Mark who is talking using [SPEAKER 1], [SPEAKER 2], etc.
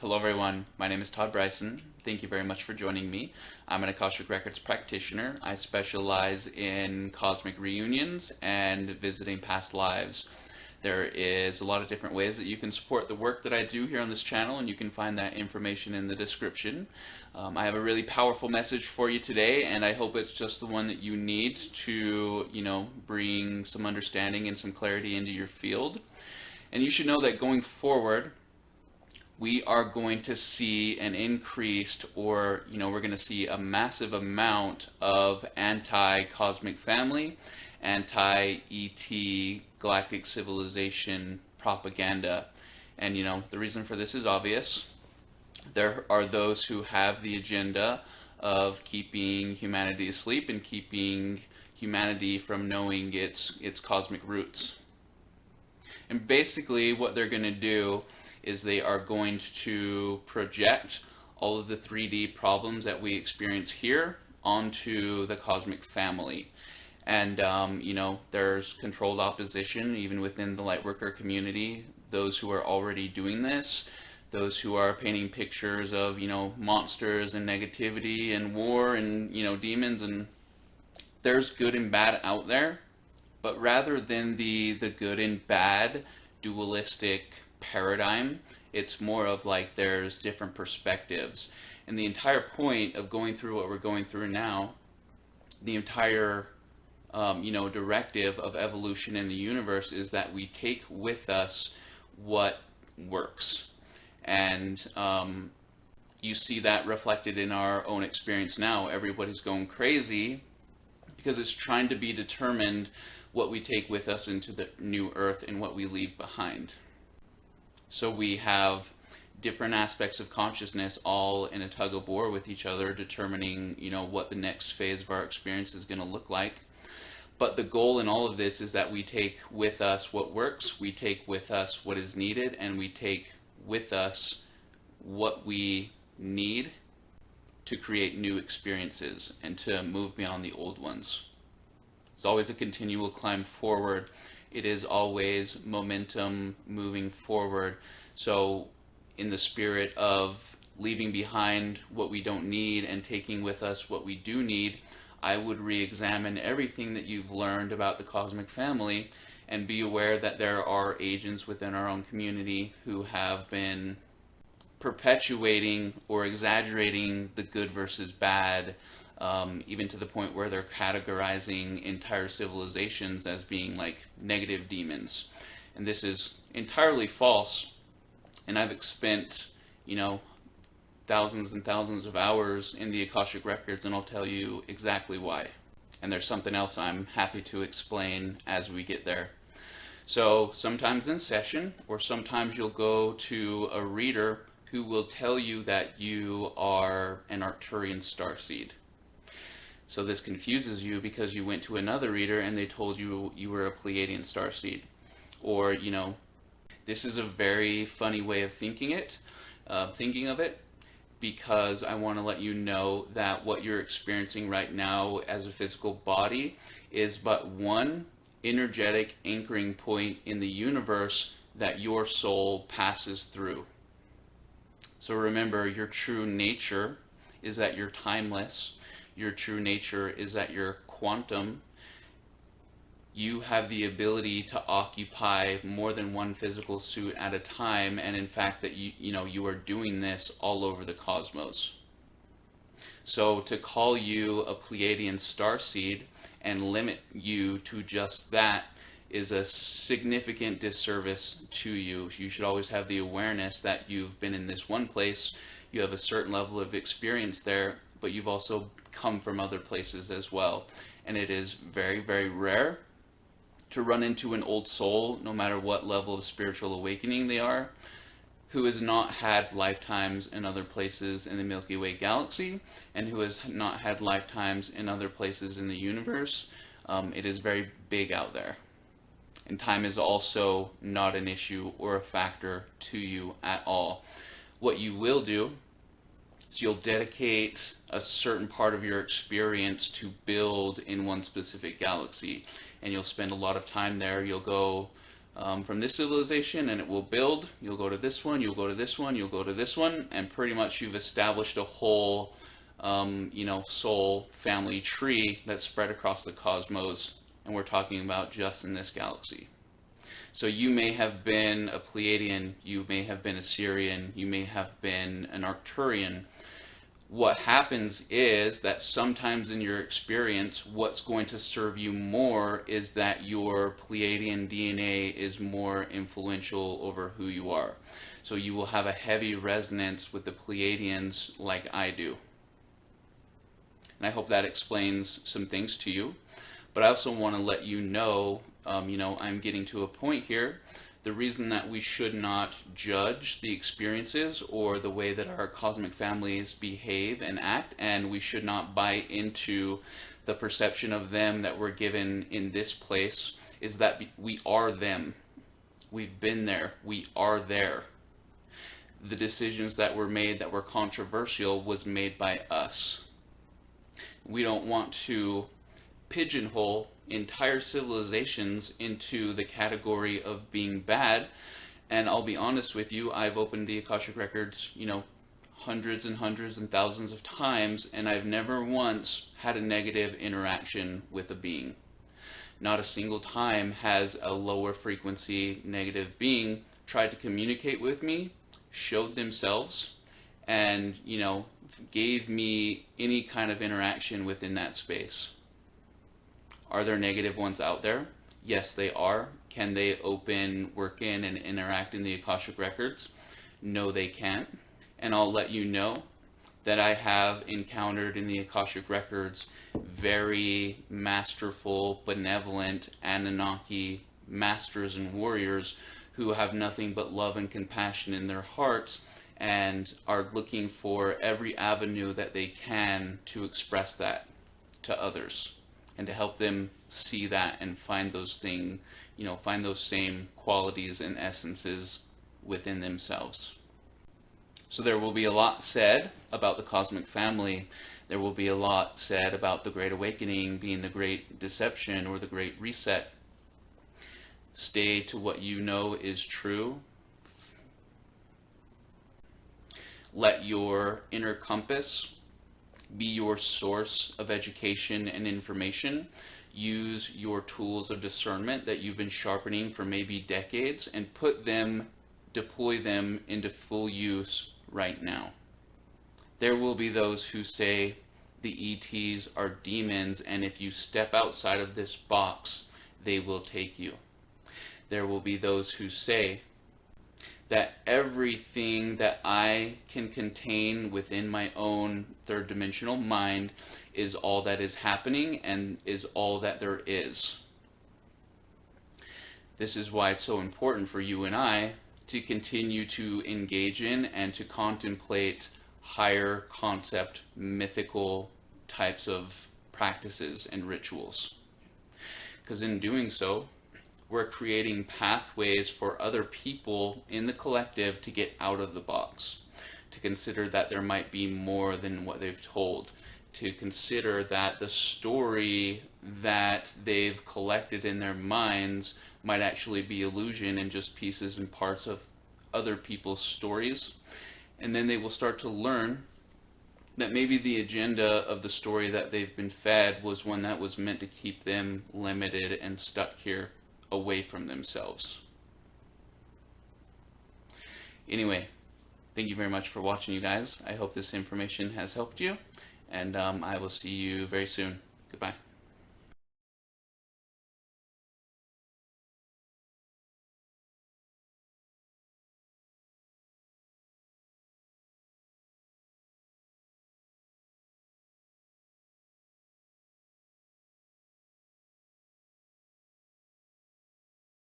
[SPEAKER 1] Hello everyone, my name is Todd Bryson. Thank you very much for joining me. I'm an Akashic Records practitioner. I specialize in cosmic reunions and visiting past lives. There is a lot of different ways that you can support the work that I do here on this channel, and you can find that information in the description. I have a really powerful message for you today, and I hope it's just the one that you need to, bring some understanding and some clarity into your field. And you should know that going forward, we are going to see an increased, or we're going to see a massive amount of anti-cosmic family, anti-ET galactic civilization propaganda. And the reason for this is obvious. There are those who have the agenda of keeping humanity asleep and keeping humanity from knowing its cosmic roots. And basically what they're going to do is they are going to project all of the 3D problems that we experience here onto the cosmic family. And, there's controlled opposition even within the lightworker community, those who are already doing this, those who are painting pictures of, monsters and negativity and war and, demons, and there's good and bad out there. But rather than the good and bad dualistic paradigm, it's more of like there's different perspectives. And the entire point of going through what we're going through now, the entire directive of evolution in the universe is that we take with us what works. And you see that reflected in our own experience now. Everybody's going crazy because it's trying to be determined what we take with us into the new earth and what we leave behind. So we have different aspects of consciousness all in a tug of war with each other, determining, what the next phase of our experience is going to look like. But the goal in all of this is that we take with us what works, we take with us what is needed, and we take with us what we need to create new experiences and to move beyond the old ones. It's always a continual climb forward. It is always momentum moving forward. So in the spirit of leaving behind what we don't need and taking with us what we do need, I would re-examine everything that you've learned about the cosmic family and be aware that there are agents within our own community who have been perpetuating or exaggerating the good versus bad, even to the point where they're categorizing entire civilizations as being like negative demons. And this is entirely false. And I've spent, thousands and thousands of hours in the Akashic Records, and I'll tell you exactly why. And there's something else I'm happy to explain as we get there. So sometimes in session, or sometimes you'll go to a reader who will tell you that you are an Arcturian starseed. So this confuses you because you went to another reader and they told you you were a Pleiadian starseed. Or, this is a very funny way of thinking of it, because I want to let you know that what you're experiencing right now as a physical body is but one energetic anchoring point in the universe that your soul passes through. So remember, your true nature is that you're timeless. Your true nature is that you're quantum. You have the ability to occupy more than one physical suit at a time, and in fact that you are doing this all over the cosmos. So to call you a Pleiadian starseed and limit you to just that is a significant disservice to you. You should always have the awareness that you've been in this one place, you have a certain level of experience there, but you've also come from other places as well. And it is very, very rare to run into an old soul, no matter what level of spiritual awakening they are, who has not had lifetimes in other places in the Milky Way galaxy, and who has not had lifetimes in other places in the universe. It is very big out there. And time is also not an issue or a factor to you at all. What you will do is you'll dedicate a certain part of your experience to build in one specific galaxy, and you'll spend a lot of time there. You'll go from this civilization, and it will build. You'll go to this one, you'll go to this one, you'll go to this one, and pretty much you've established a whole, soul family tree that's spread across the cosmos, and we're talking about just in this galaxy. So you may have been a Pleiadian, you may have been a Sirian, you may have been an Arcturian. What happens is that sometimes in your experience, what's going to serve you more is that your Pleiadian DNA is more influential over who you are. So you will have a heavy resonance with the Pleiadians like I do. And I hope that explains some things to you. But I also want to let you know, I'm getting to a point here. The reason that we should not judge the experiences or the way that our cosmic families behave and act, and we should not buy into the perception of them that we're given in this place, is that we are them. We've been there. We are there. The decisions that were made that were controversial was made by us. We don't want to pigeonhole entire civilizations into the category of being bad. And I'll be honest with you, I've opened the Akashic Records, hundreds and hundreds and thousands of times, and I've never once had a negative interaction with a being. Not a single time has a lower frequency negative being tried to communicate with me, showed themselves, and, gave me any kind of interaction within that space. Are there negative ones out there? Yes, they are. Can they work in, and interact in the Akashic Records? No, they can't. And I'll let you know that I have encountered in the Akashic Records very masterful, benevolent Anunnaki masters and warriors who have nothing but love and compassion in their hearts and are looking for every avenue that they can to express that to others, and to help them see that and find those find those same qualities and essences within themselves. So there will be a lot said about the cosmic family. There will be a lot said about the Great Awakening being the Great Deception or the Great Reset. Stay to what you know is true. Let your inner compass be your source of education and information. Use your tools of discernment that you've been sharpening for maybe decades and deploy them into full use right now. There will be those who say the ETs are demons, and if you step outside of this box, they will take you. There will be those who say that everything that I can contain within my own third dimensional mind is all that is happening and is all that there is. This is why it's so important for you and I to continue to engage in and to contemplate higher concept, mythical types of practices and rituals. Because in doing so, we're creating pathways for other people in the collective to get out of the box, to consider that there might be more than what they've told, to consider that the story that they've collected in their minds might actually be illusion and just pieces and parts of other people's stories. And then they will start to learn that maybe the agenda of the story that they've been fed was one that was meant to keep them limited and stuck here, away from themselves. Anyway, thank you very much for watching, you guys. I hope this information has helped you, and I will see you very soon. Goodbye.